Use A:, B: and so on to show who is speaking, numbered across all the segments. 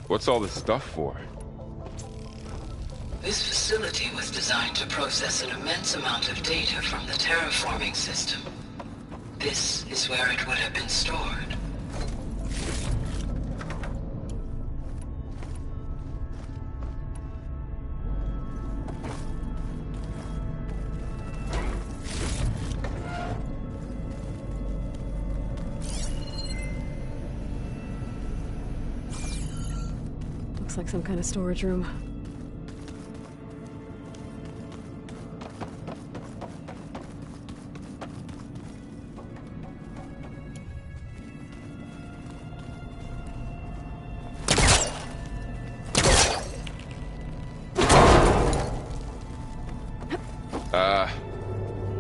A: What's all this stuff for?
B: This facility was designed to process an immense amount of data from the terraforming system. This is where it would have been stored.
C: Looks like some kind of storage room.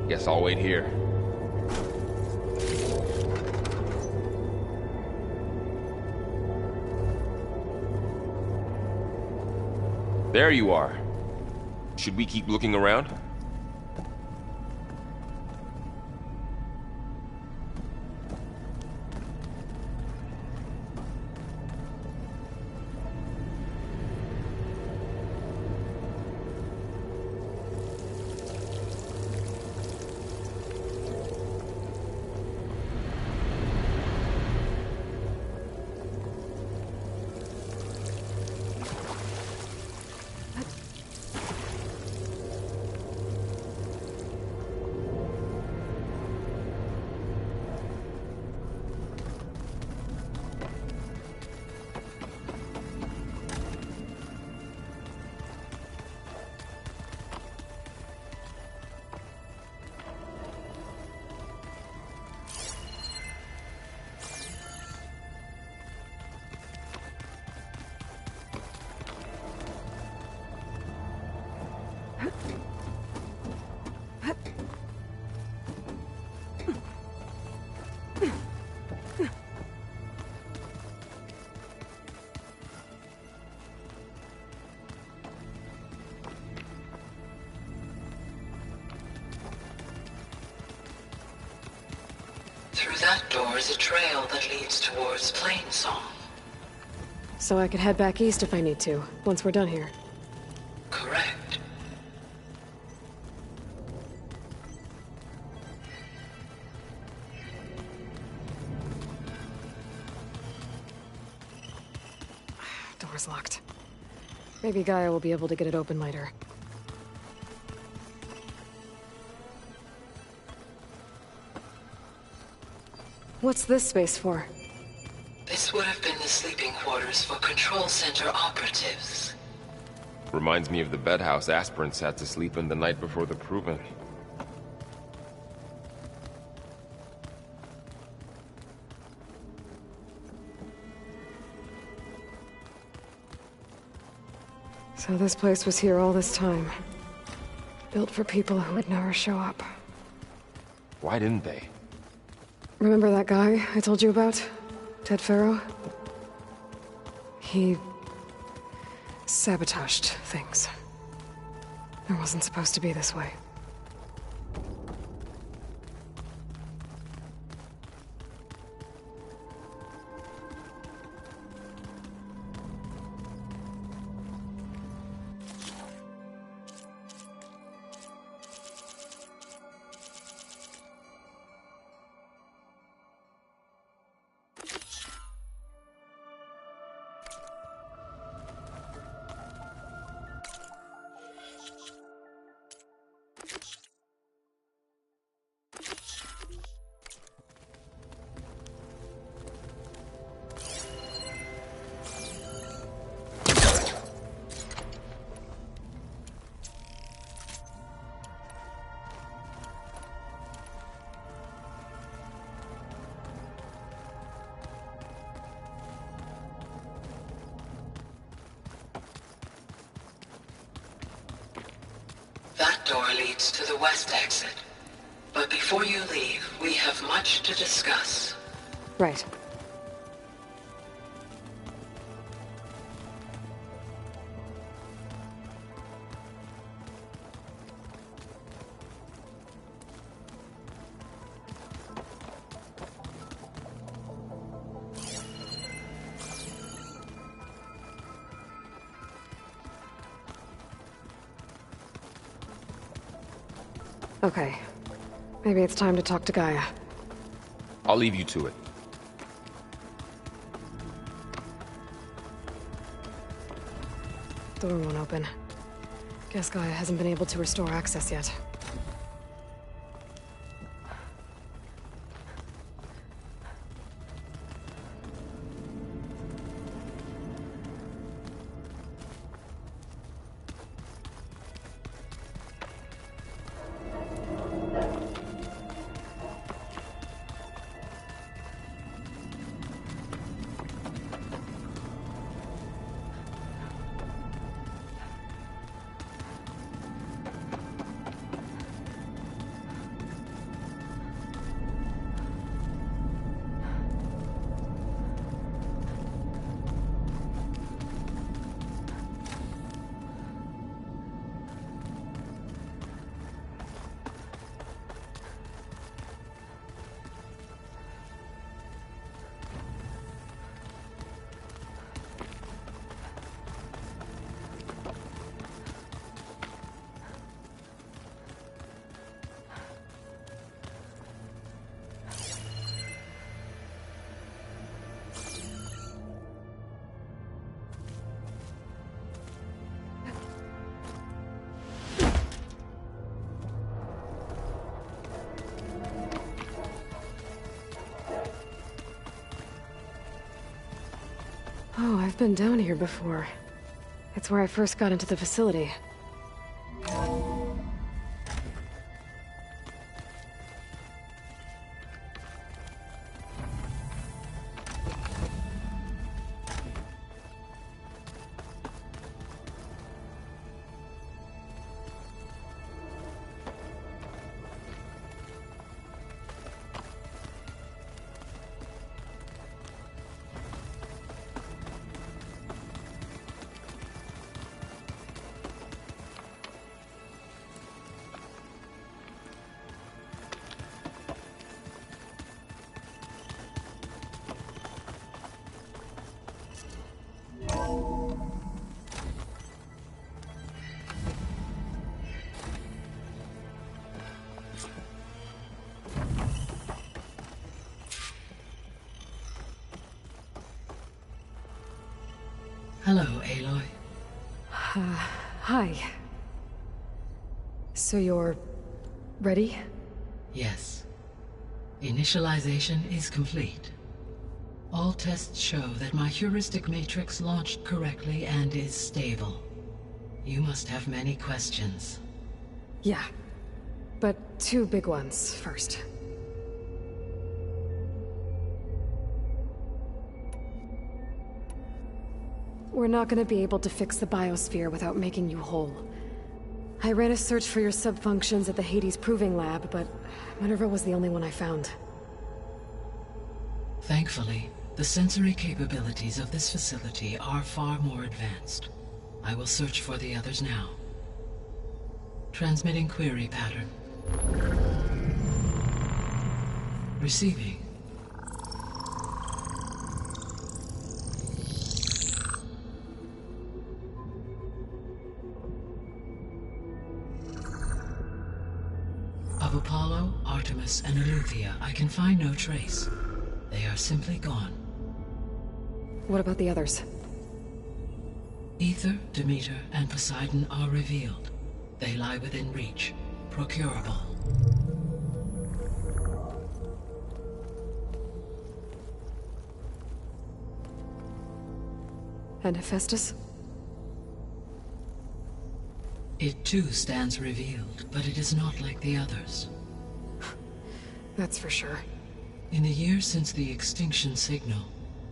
A: Guess I'll wait here. There you are. Should we keep looking around?
B: Through that door is a trail that leads towards Plainsong.
C: So I could head back east if I need to, once we're done here.
B: Correct.
C: Door's locked. Maybe Gaia will be able to get it open later. What's this space for?
B: This would have been the sleeping quarters for Control Center operatives.
A: Reminds me of the bedhouse aspirants had to sleep in the night before the proving.
C: So this place was here all this time. Built for people who would never show up.
A: Why didn't they?
C: Remember that guy I told you about? Ted Faro? He sabotaged things. It wasn't supposed to be this way.
B: That door leads to the west exit. But before you leave, we have much to discuss.
C: Right. Okay. Maybe it's time to talk to Gaia.
A: I'll leave you to it.
C: Door won't open. Guess Gaia hasn't been able to restore access yet. Oh, I've been down here before. It's where I first got into the facility.
D: Hello, Aloy.
C: Hi. So you're... ready?
D: Yes. Initialization is complete. All tests show that my heuristic matrix launched correctly and is stable. You must have many questions.
C: Yeah. But two big ones first. We're not gonna be able to fix the biosphere without making you whole. I ran a search for your subfunctions at the Hades Proving Lab, but Minerva was the only one I found.
D: Thankfully, the sensory capabilities of this facility are far more advanced. I will search for the others now. Transmitting query pattern. Receiving. Of Apollo, Artemis, and Eleuthia, I can find no trace. They are simply gone.
C: What about the others?
D: Aether, Demeter, and Poseidon are revealed. They lie within reach, procurable.
C: And Hephaestus?
D: It too stands revealed, but it is not like the others.
C: That's for sure.
D: In the years since the extinction signal,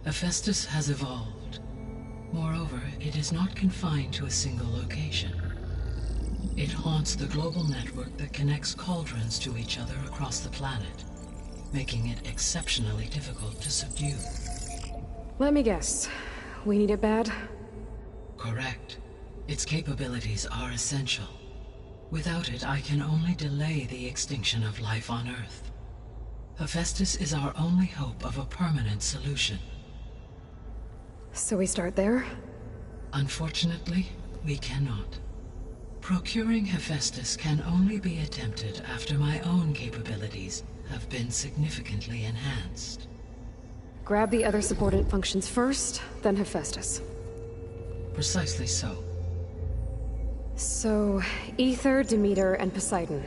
D: Hephaestus has evolved. Moreover, it is not confined to a single location. It haunts the global network that connects cauldrons to each other across the planet, making it exceptionally difficult to subdue.
C: Let me guess. We need it bad?
D: Correct. Its capabilities are essential. Without it, I can only delay the extinction of life on Earth. Hephaestus is our only hope of a permanent solution.
C: So we start there?
D: Unfortunately, we cannot. Procuring Hephaestus can only be attempted after my own capabilities have been significantly enhanced.
C: Grab the other subordinate functions first, then Hephaestus.
D: Precisely so.
C: So, Aether, Demeter, and Poseidon.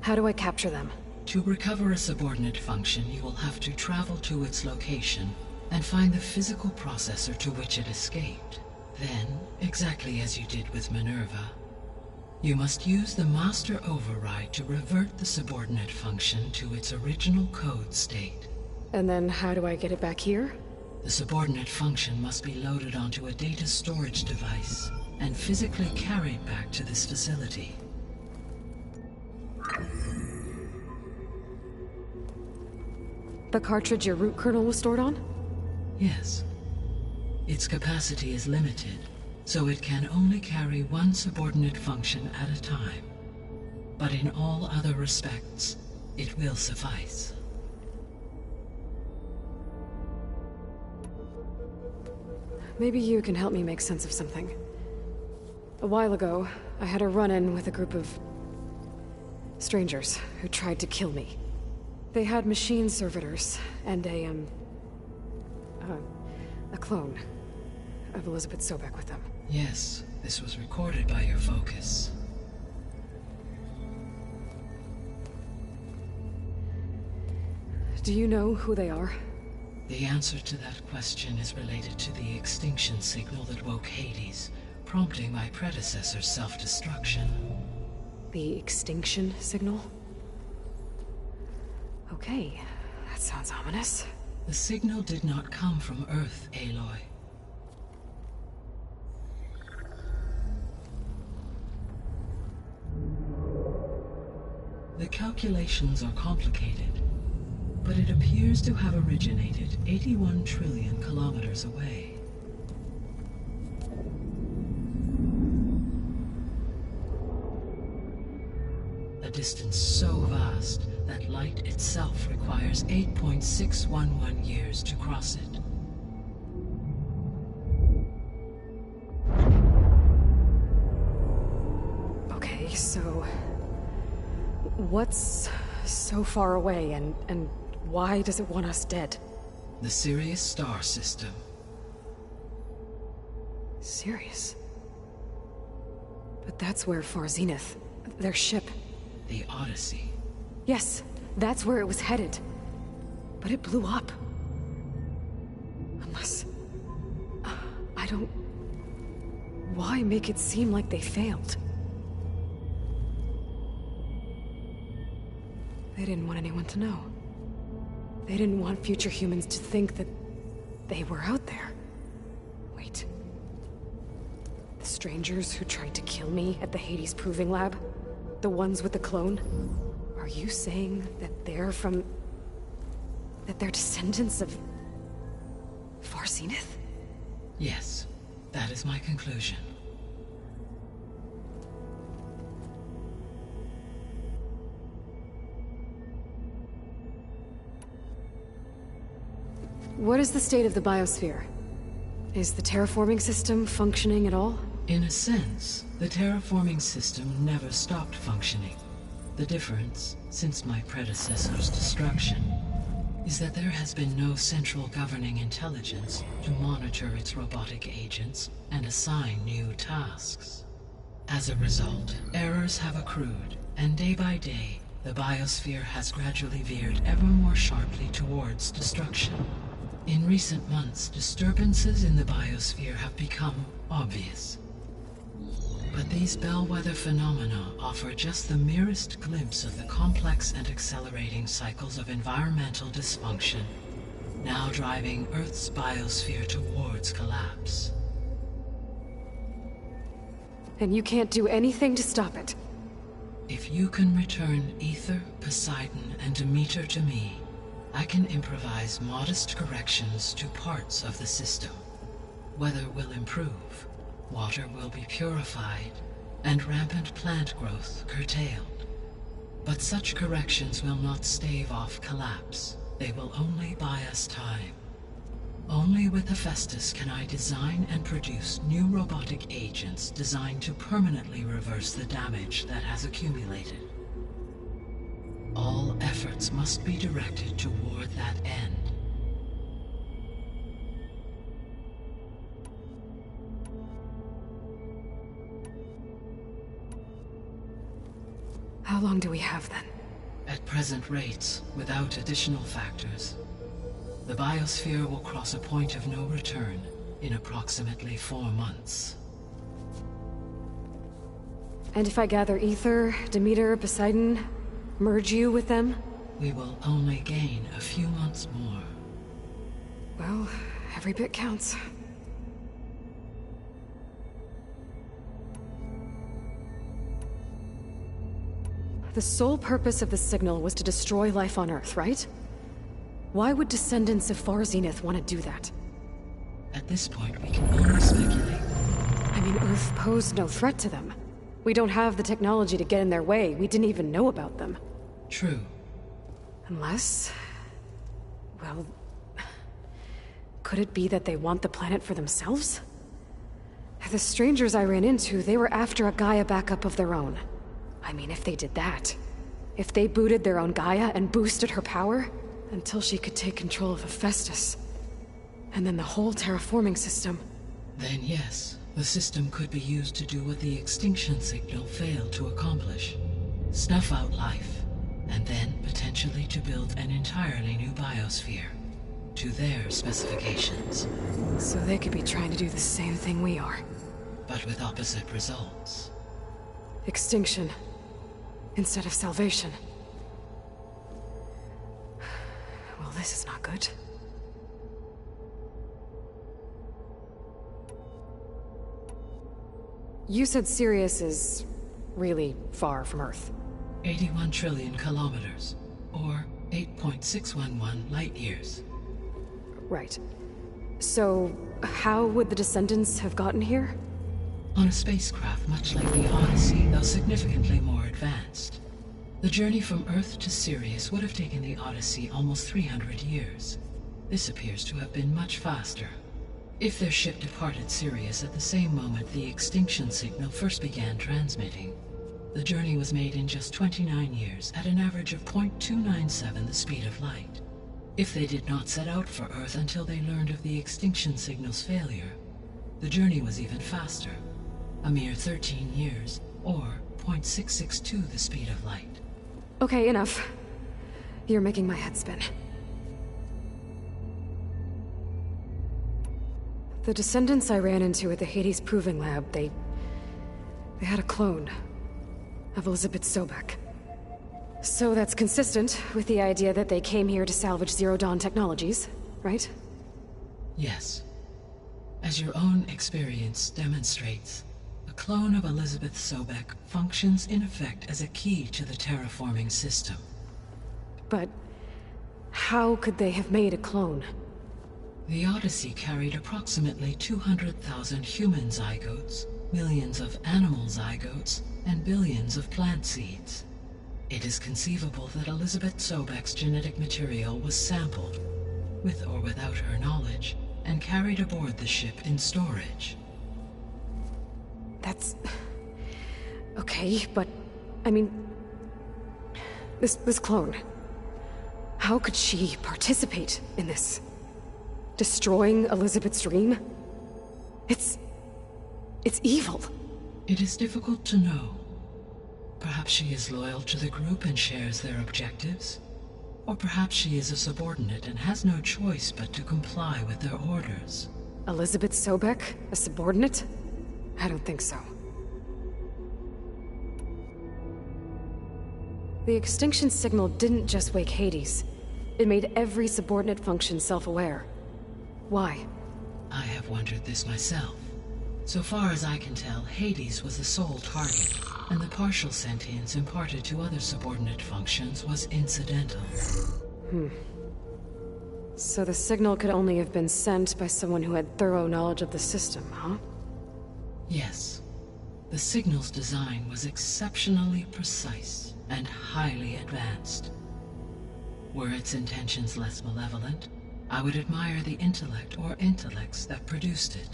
C: How do I capture them?
D: To recover a subordinate function, you will have to travel to its location and find the physical processor to which it escaped. Then, exactly as you did with Minerva, you must use the master override to revert the subordinate function to its original code state.
C: And then how do I get it back here?
D: The subordinate function must be loaded onto a data storage device and physically carried back to this facility.
C: The cartridge your root kernel was stored on?
D: Yes. Its capacity is limited, so it can only carry one subordinate function at a time. But in all other respects, it will suffice.
C: Maybe you can help me make sense of something. A while ago, I had a run-in with a group of strangers who tried to kill me. They had machine servitors and a clone of Elizabeth Sobek with them.
D: Yes, this was recorded by your focus.
C: Do you know who they are?
D: The answer to that question is related to the extinction signal that woke Hades, prompting my predecessor's self-destruction.
C: The extinction signal? Okay, that sounds ominous.
D: The signal did not come from Earth, Aloy. The calculations are complicated, but it appears to have originated 81 trillion kilometers away. A distance so vast that light itself requires 8.611 years to cross it.
C: Okay, so what's so far away and why does it want us dead?
D: The Sirius star system.
C: Sirius? But that's where Far Zenith, their ship.
D: The Odyssey.
C: Yes, that's where it was headed. But it blew up. Unless... I don't... Why make it seem like they failed? They didn't want anyone to know. They didn't want future humans to think that they were out there. Wait. The strangers who tried to kill me at the Hades Proving Lab? The ones with the clone? Are you saying that they're from... that they're descendants of... Far Zenith?
D: Yes, that is my conclusion.
C: What is the state of the biosphere? Is the terraforming system functioning at all?
D: In a sense, the terraforming system never stopped functioning. The difference, since my predecessor's destruction, is that there has been no central governing intelligence to monitor its robotic agents and assign new tasks. As a result, errors have accrued, and day by day, the biosphere has gradually veered ever more sharply towards destruction. In recent months, disturbances in the biosphere have become obvious. But these bellwether phenomena offer just the merest glimpse of the complex and accelerating cycles of environmental dysfunction, now driving Earth's biosphere towards collapse.
C: And you can't do anything to stop it?
D: If you can return Aether, Poseidon, and Demeter to me, I can improvise modest corrections to parts of the system. Weather will improve, water will be purified, and rampant plant growth curtailed. But such corrections will not stave off collapse. They will only buy us time. Only with Hephaestus can I design and produce new robotic agents designed to permanently reverse the damage that has accumulated. All efforts must be directed toward that end.
C: How long do we have then?
D: At present rates, without additional factors, the biosphere will cross a point of no return in approximately 4 months.
C: And if I gather Ether, Demeter, Poseidon, merge you with them?
D: We will only gain a few months more.
C: Well, every bit counts. The sole purpose of the signal was to destroy life on Earth, right? Why would descendants of Far Zenith want to do that?
D: At this point, we can only speculate.
C: I mean, Earth posed no threat to them. We don't have the technology to get in their way. We didn't even know about them.
D: True.
C: Unless... well... could it be that they want the planet for themselves? The strangers I ran into, they were after a Gaia backup of their own. I mean, if they did that... if they booted their own Gaia and boosted her power... until she could take control of Hephaestus. And then the whole terraforming system.
D: Then yes, the system could be used to do what the extinction signal failed to accomplish. Snuff out life, and then potentially to build an entirely new biosphere. To their specifications.
C: So they could be trying to do the same thing we are.
D: But with opposite results.
C: Extinction. Instead of salvation. Well, this is not good. You said Sirius is really far from Earth.
D: 81 trillion kilometers, or 8.611 light years.
C: Right. So, how would the descendants have gotten here?
D: On a spacecraft much like the Odyssey, though significantly more advanced. The journey from Earth to Sirius would have taken the Odyssey almost 300 years. This appears to have been much faster. If their ship departed Sirius at the same moment the extinction signal first began transmitting, the journey was made in just 29 years at an average of 0.297 the speed of light. If they did not set out for Earth until they learned of the extinction signal's failure, the journey was even faster, a mere 13 years, or 0.662 the speed of light.
C: Okay, enough. You're making my head spin. The descendants I ran into at the Hades Proving Lab, they had a clone of Elizabeth Sobek. So that's consistent with the idea that they came here to salvage Zero Dawn technologies, right?
D: Yes. As your own experience demonstrates, a clone of Elizabeth Sobek functions in effect as a key to the terraforming system.
C: But how could they have made a clone?
D: The Odyssey carried approximately 200,000 human zygotes, millions of animal zygotes, and billions of plant seeds. It is conceivable that Elizabeth Sobek's genetic material was sampled, with or without her knowledge, and carried aboard the ship in storage.
C: That's... okay, but... I mean... This clone... how could she participate in this? Destroying Elizabeth's dream? It's evil.
D: It is difficult to know. Perhaps she is loyal to the group and shares their objectives. Or perhaps she is a subordinate and has no choice but to comply with their orders.
C: Elizabeth Sobek? A subordinate? I don't think so. The extinction signal didn't just wake Hades. It made every subordinate function self-aware. Why?
D: I have wondered this myself. So far as I can tell, Hades was the sole target, and the partial sentience imparted to other subordinate functions was incidental.
C: So the signal could only have been sent by someone who had thorough knowledge of the system, huh?
D: Yes. The signal's design was exceptionally precise and highly advanced. Were its intentions less malevolent? I would admire the intellect or intellects that produced it.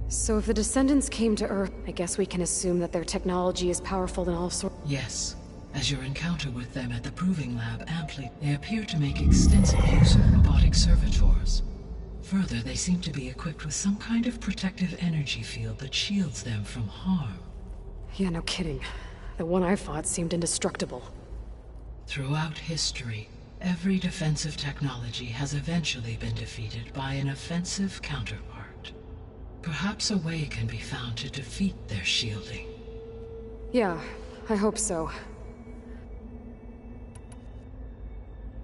C: So if the Descendants came to Earth, I guess we can assume that their technology is powerful in all sorts.
D: Yes. As your encounter with them at the Proving Lab amply, they appear to make extensive use of robotic servitors. Further, they seem to be equipped with some kind of protective energy field that shields them from harm.
C: Yeah, no kidding. The one I fought seemed indestructible.
D: Throughout history, every defensive technology has eventually been defeated by an offensive counterpart. Perhaps a way can be found to defeat their shielding.
C: Yeah, I hope so.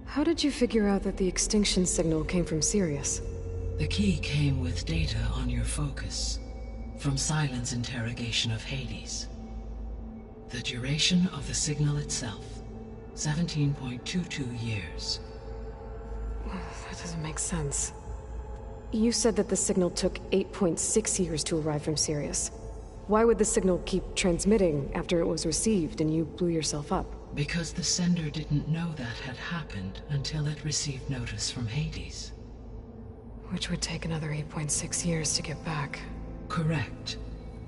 C: How did you figure out that the extinction signal came from Sirius?
D: The key came with data on your focus, from Silent's interrogation of Hades. The duration of the signal itself, 17.22 years.
C: That doesn't make sense. You said that the signal took 8.6 years to arrive from Sirius. Why would the signal keep transmitting after it was received and you blew yourself up?
D: Because the sender didn't know that had happened until it received notice from Hades.
C: Which would take another 8.6 years to get back.
D: Correct.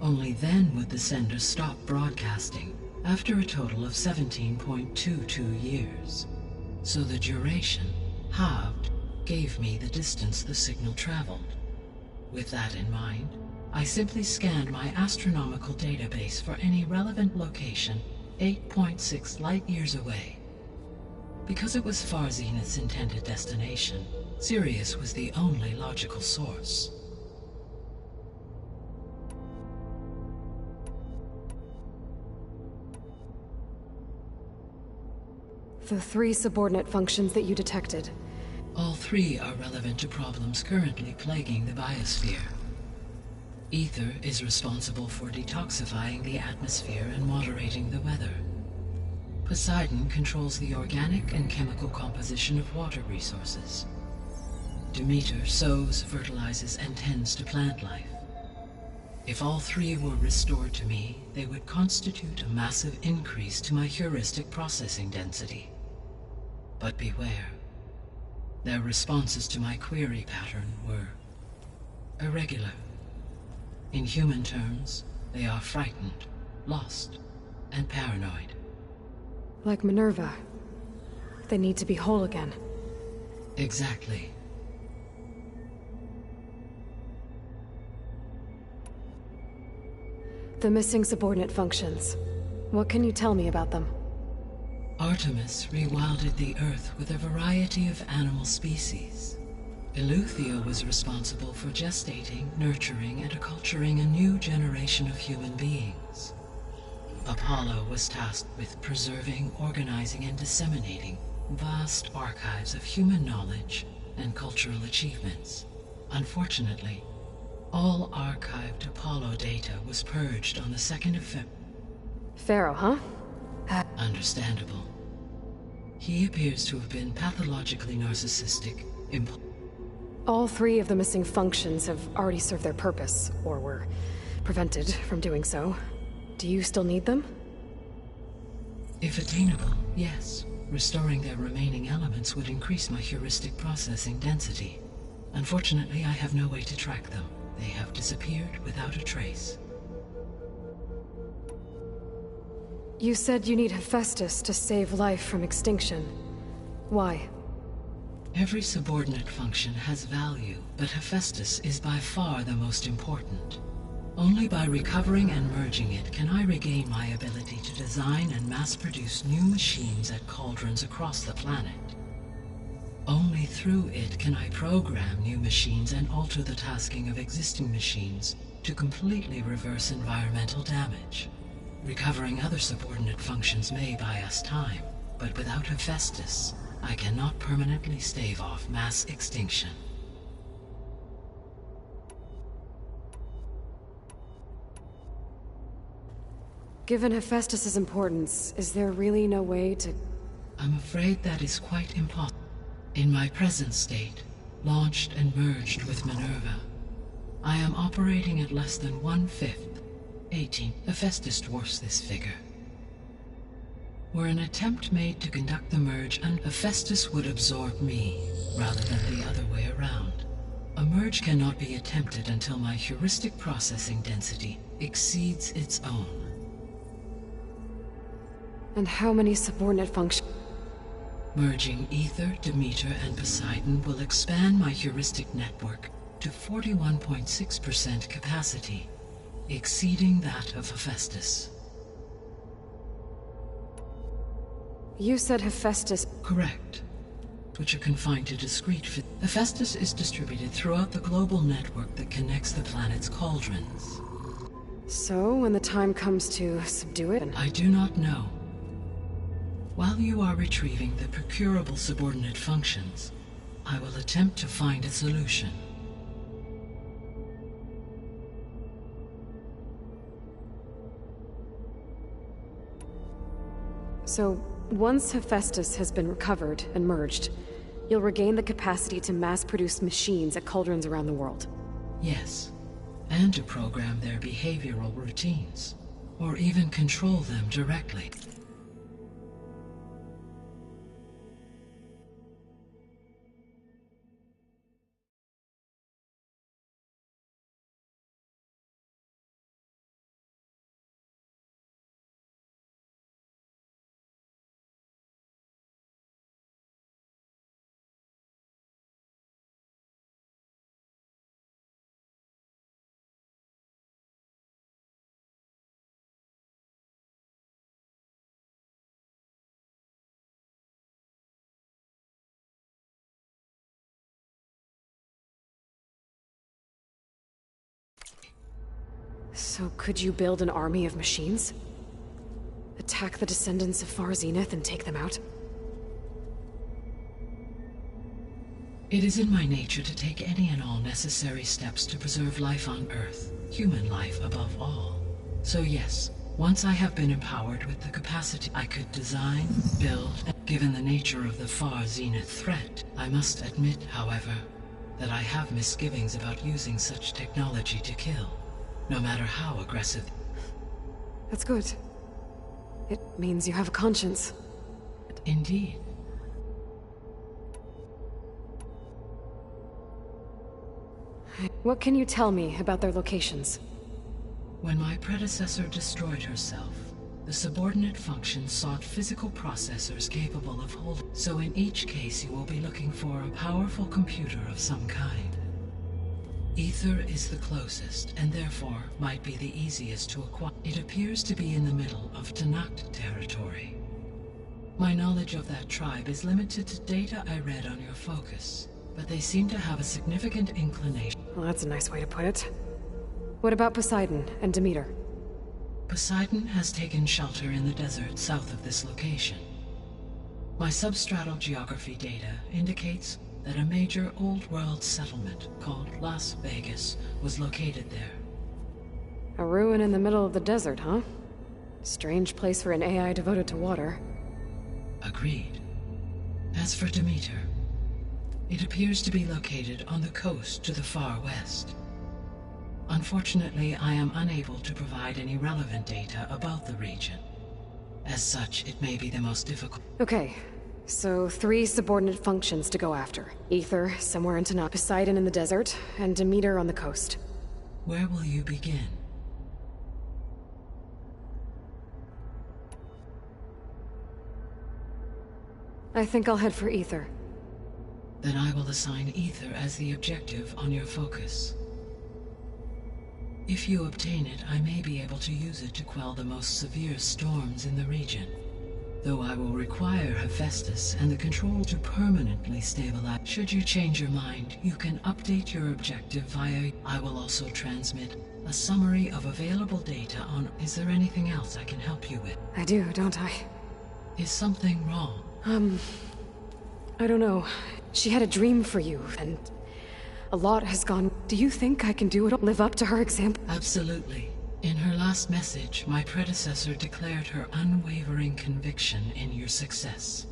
D: Only then would the sender stop broadcasting, after a total of 17.22 years. So the duration, halved, gave me the distance the signal traveled. With that in mind, I simply scanned my astronomical database for any relevant location 8.6 light-years away. Because it was far Zenith's intended destination, Sirius was the only logical source.
C: The 3 subordinate functions that you detected.
D: All 3 are relevant to problems currently plaguing the biosphere. Ether is responsible for detoxifying the atmosphere and moderating the weather. Poseidon controls the organic and chemical composition of water resources. Demeter sows, fertilizes, and tends to plant life. If all 3 were restored to me, they would constitute a massive increase to my heuristic processing density. But beware. Their responses to my query pattern were irregular. In human terms, they are frightened, lost, and paranoid.
C: Like Minerva. They need to be whole again.
D: Exactly.
C: The missing subordinate functions. What can you tell me about them?
D: Artemis rewilded the Earth with a variety of animal species. Eleuthia was responsible for gestating, nurturing, and acculturating a new generation of human beings. Apollo was tasked with preserving, organizing, and disseminating vast archives of human knowledge and cultural achievements. Unfortunately, all archived Apollo data was purged on the 2nd of February.
C: Pharaoh, huh?
D: Understandable. He appears to have been pathologically narcissistic,
C: All 3 of the missing functions have already served their purpose, or were prevented from doing so. Do you still need them?
D: If attainable, yes. Restoring their remaining elements would increase my heuristic processing density. Unfortunately, I have no way to track them. They have disappeared without a trace.
C: You said you need Hephaestus to save life from extinction. Why?
D: Every subordinate function has value, but Hephaestus is by far the most important. Only by recovering and merging it can I regain my ability to design and mass-produce new machines at cauldrons across the planet. Only through it can I program new machines and alter the tasking of existing machines to completely reverse environmental damage. Recovering other subordinate functions may buy us time, but without Hephaestus, I cannot permanently stave off mass extinction.
C: Given Hephaestus's importance, is there really no way to...
D: I'm afraid that is quite impossible. In my present state, launched and merged with Minerva, I am operating at less than 1/5. 18. Hephaestus dwarfs this figure. Were an attempt made to conduct the merge, and Hephaestus would absorb me, rather than the other way around. A merge cannot be attempted until my heuristic processing density exceeds its own.
C: And how many subordinate functions?
D: Merging Ether, Demeter, and Poseidon will expand my heuristic network to 41.6% capacity, exceeding that of Hephaestus.
C: You said Hephaestus...
D: Correct. Which are confined to discrete... Hephaestus is distributed throughout the global network that connects the planet's cauldrons.
C: So, when the time comes to subdue it...
D: I do not know. While you are retrieving the procurable subordinate functions, I will attempt to find a solution.
C: So, once Hephaestus has been recovered and merged, you'll regain the capacity to mass-produce machines at cauldrons around the world.
D: Yes, and to program their behavioral routines, or even control them directly.
C: So could you build an army of machines? Attack the descendants of Far Zenith and take them out?
D: It is in my nature to take any and all necessary steps to preserve life on Earth, human life above all. So yes, once I have been empowered with the capacity, I could design, build, given the nature of the Far Zenith threat. I must admit, however, that I have misgivings about using such technology to kill, no matter how aggressive.
C: That's good. It means you have a conscience.
D: Indeed.
C: What can you tell me about their locations?
D: When my predecessor destroyed herself, the subordinate function sought physical processors capable of holding. So in each case you will be looking for a powerful computer of some kind. Ether is the closest, and therefore might be the easiest to acquire. It appears to be in the middle of Tanakh territory. My knowledge of that tribe is limited to data I read on your focus, but they seem to have a significant inclination.
C: Well, that's a nice way to put it. What about Poseidon and Demeter?
D: Poseidon has taken shelter in the desert south of this location. My substratal geography data indicates that a major old-world settlement called Las Vegas was located there.
C: A ruin in the middle of the desert, huh? Strange place for an AI devoted to water.
D: Agreed. As for Demeter, it appears to be located on the coast to the far west. Unfortunately, I am unable to provide any relevant data about the region. As such, it may be the most difficult.
C: Okay, so 3 subordinate functions to go after. Ether, somewhere in Tanakh, Poseidon in the desert, and Demeter on the coast.
D: Where will you begin?
C: I think I'll head for Ether.
D: Then I will assign Ether as the objective on your focus. If you obtain it, I may be able to use it to quell the most severe storms in the region. Though I will require Hephaestus and the control to permanently stabilize. Should you change your mind, you can update your objective via... I will also transmit a summary of available data on... Is there anything else I can help you with?
C: I do, don't I?
D: Is something wrong?
C: I don't know. She had a dream for you, and a lot has gone... Do you think I can do it? Live up to her example?
D: Absolutely. In her last message, my predecessor declared her unwavering conviction in your success.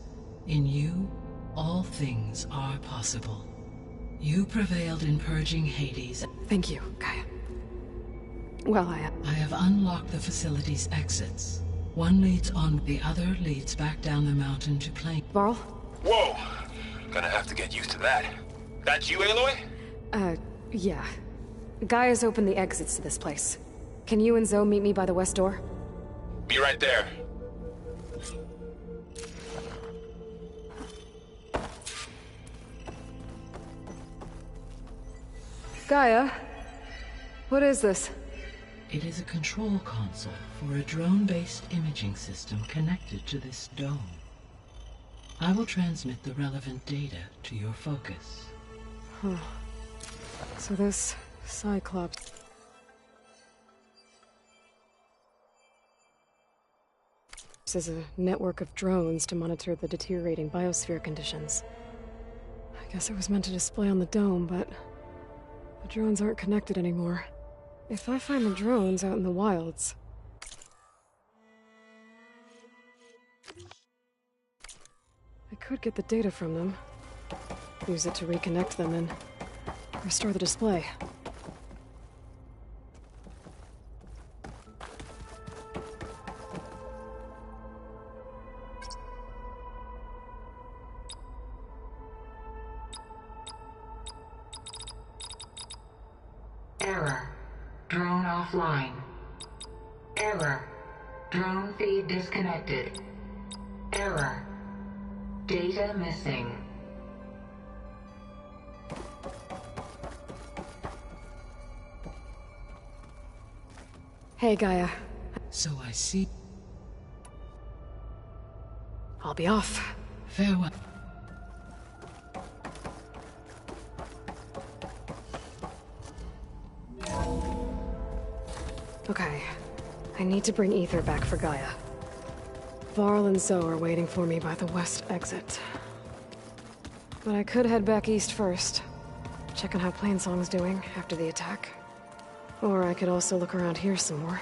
D: In you, all things are possible. You prevailed in purging Hades.
C: Thank you, Gaia. Well,
D: I have unlocked the facility's exits. One leads on, the other leads back down the mountain to Plain.
C: Varl?
A: Whoa! Gonna have to get used to that. That's you, Aloy?
C: Yeah. Gaia's opened the exits to this place. Can you and Zoe meet me by the west door?
A: Be right there.
C: Gaia? What is this?
D: It is a control console for a drone-based imaging system connected to this dome. I will transmit the relevant data to your focus.
C: Huh. So this Cyclops... This is a network of drones to monitor the deteriorating biosphere conditions. I guess it was meant to display on the dome, but... the drones aren't connected anymore. If I find the drones out in the wilds... I could get the data from them. Use it to reconnect them and restore the display.
E: Error. Drone offline. Error. Drone feed disconnected. Error. Data missing.
C: Hey, Gaia.
D: So I see.
C: I'll be off.
D: Farewell.
C: Okay. I need to bring Ether back for Gaia. Varl and Zoe are waiting for me by the west exit. But I could head back east first. Check on how Plainsong's doing after the attack. Or I could also look around here some more.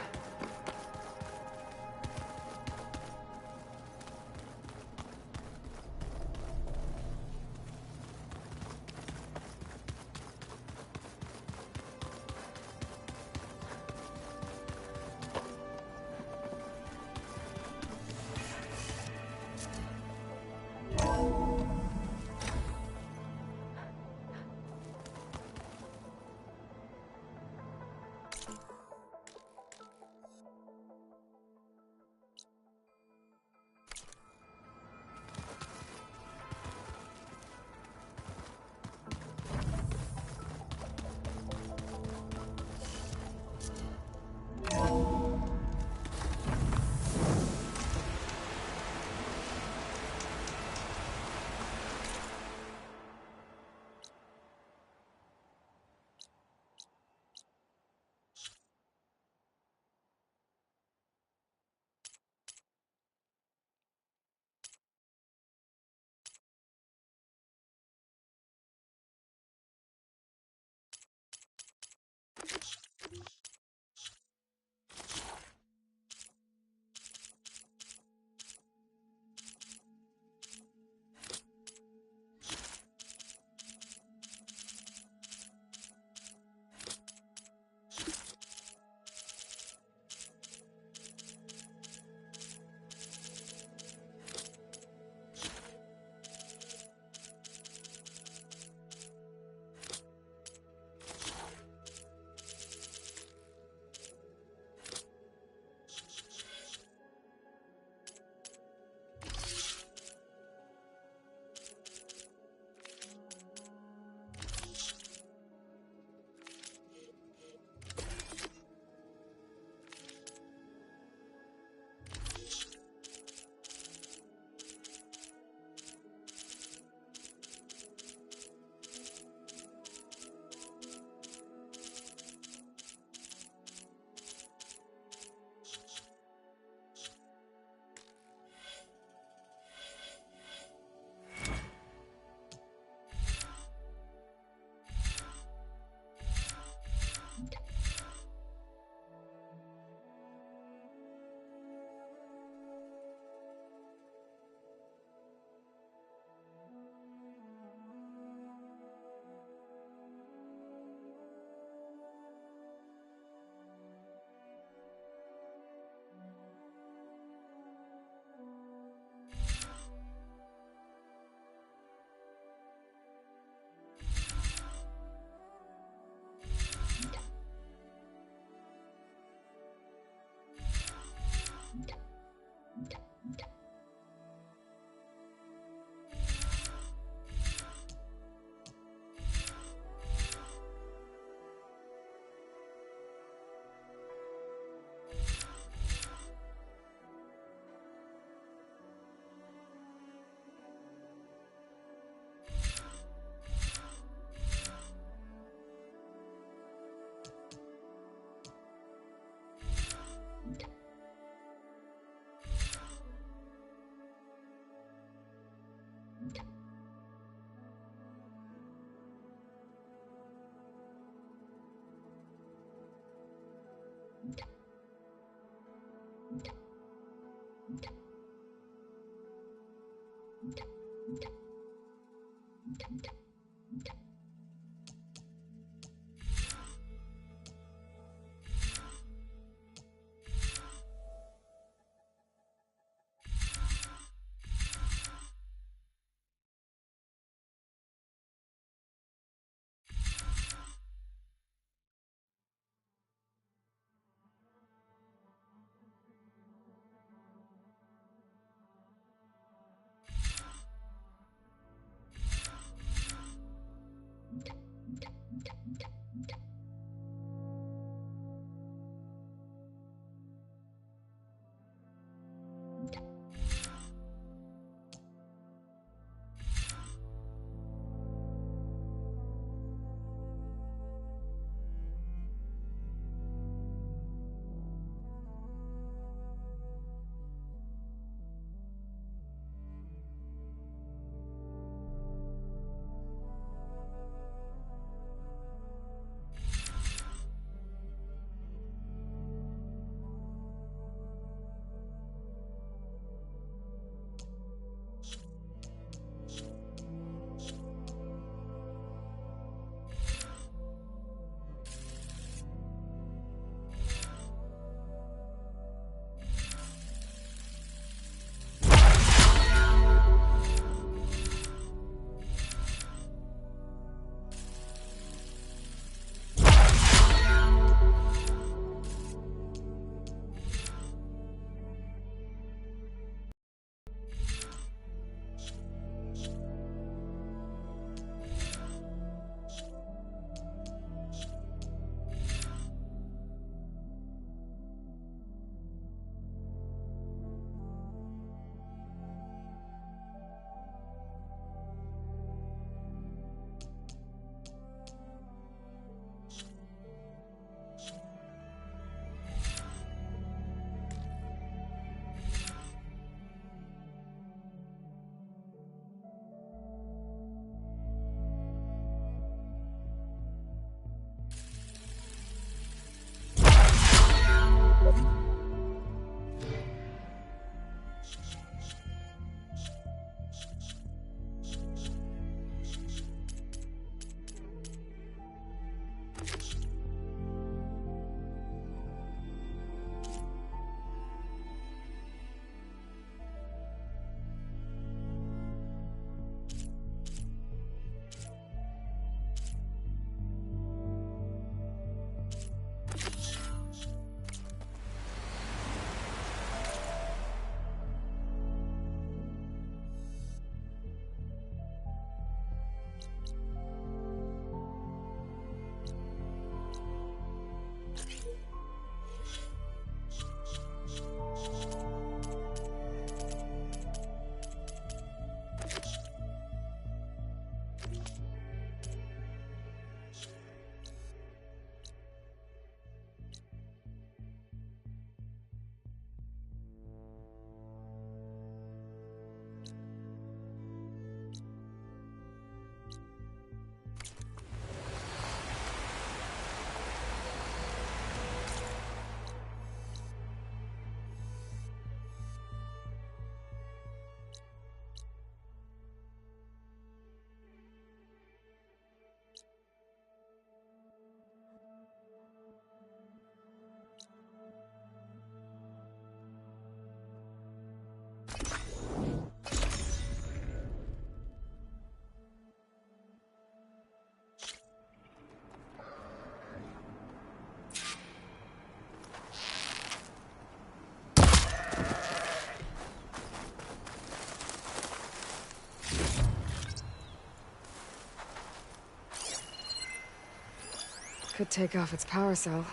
C: Could take off its power cell.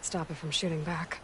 C: Stop it from shooting back.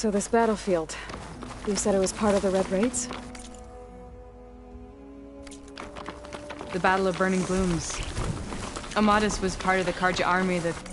C: So this battlefield, you said it was part of the Red Raids?
F: The Battle of Burning Blooms. Amatus was part of the Karja army that